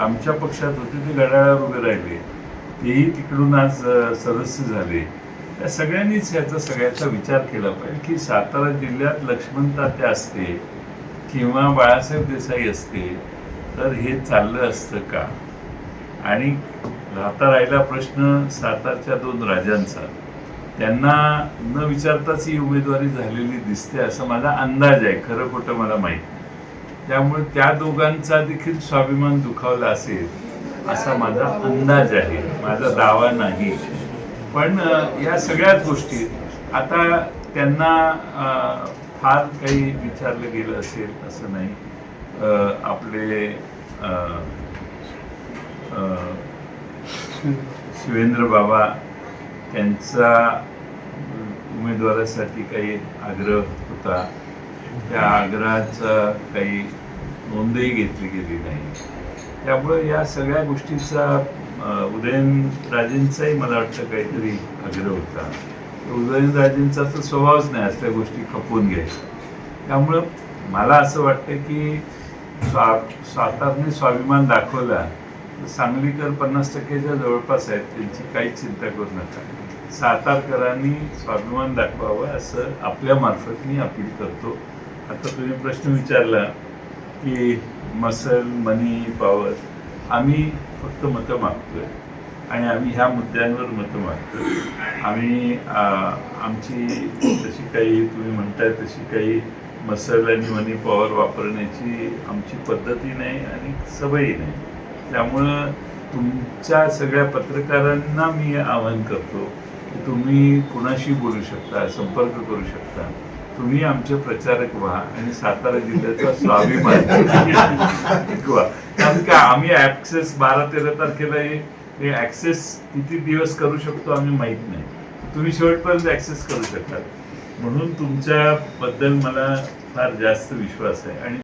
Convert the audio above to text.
आमच्या पक्षात होते ते घड्याळावर उभे राहिले, तेही तिकडून आज सदस्य झाले. त्या सगळ्यांनीच याचा सगळ्याचा विचार केला पाहिजे की सातारा जिल्ह्यात लक्ष्मण तात्या असते किंवा बाळासाहेब देसाई असते तर हे चाललं असतं का. आणि आता राहिला प्रश्न सातारच्या 2 राजांचा, त्यांना न विचारताच ही उमेदवारी झालेली दिसते असं माझा अंदाज आहे, खरं खोटं मला माहीत नाही. त्यामुळे त्या दोघांचा देखील स्वाभिमान दुखावला असेल असा माझा अंदाज आहे, माझा दावा नाही. पण या सगळ्याच गोष्टी आता त्यांना फार काही विचारलं गेलं असेल असं नाही. आपले शिवेंद्र बाबा त्यांचा उमेदवारासाठी काही आग्रह होता, त्या आग्रहाचा काही नोंदही घेतली गेली नाही. त्यामुळे या सगळ्या गोष्टीचा उदयनराजेंचाही मला वाटतं काहीतरी आग्रह होता. उदयनराजेंचा तर स्वभावच नाही असल्या गोष्टी खपवून घ्यायच्या. त्यामुळं मला असं वाटतं की सातारने स्वाभिमान दाखवला, सांगलीकर 50%च्या जवळपास आहेत, त्यांची काहीच चिंता करू नका. सातारकरांनी स्वाभिमान दाखवावं असं आपल्या मार्फत मी अपील करतो. आता तुम्ही प्रश्न विचारला की मसल, मनी, पॉवर, आम्ही फक्त मतं मागतोय आणि आम्ही ह्या मुद्द्यांवर मतं मागतोय. आम्ही आमची तशी काही तुम्ही म्हणताय तशी काही मसल आणि मनी पॉवर वापरण्याची आमची पद्धती नाही आणि सवयी नाही. त्यामुळं तुमच्या सगळ्या पत्रकारांना मी आवाहन करतो की तुम्ही कुणाशी बोलू शकता, संपर्क करू शकता. तुम्ही आमचे प्रचारक व्हा आणि सातारा जिल्ह्याचा स्वाभिमान टिकवा. कारण का आम्ही ॲक्सेस 12-13 तारखेला हे ॲक्सेस किती दिवस करू शकतो आम्ही माहीत नाही. तुम्ही शेवटपर्यंत ॲक्सेस करू शकता. म्हणून तुमच्याबद्दल मला फार जास्त विश्वास आहे. आणि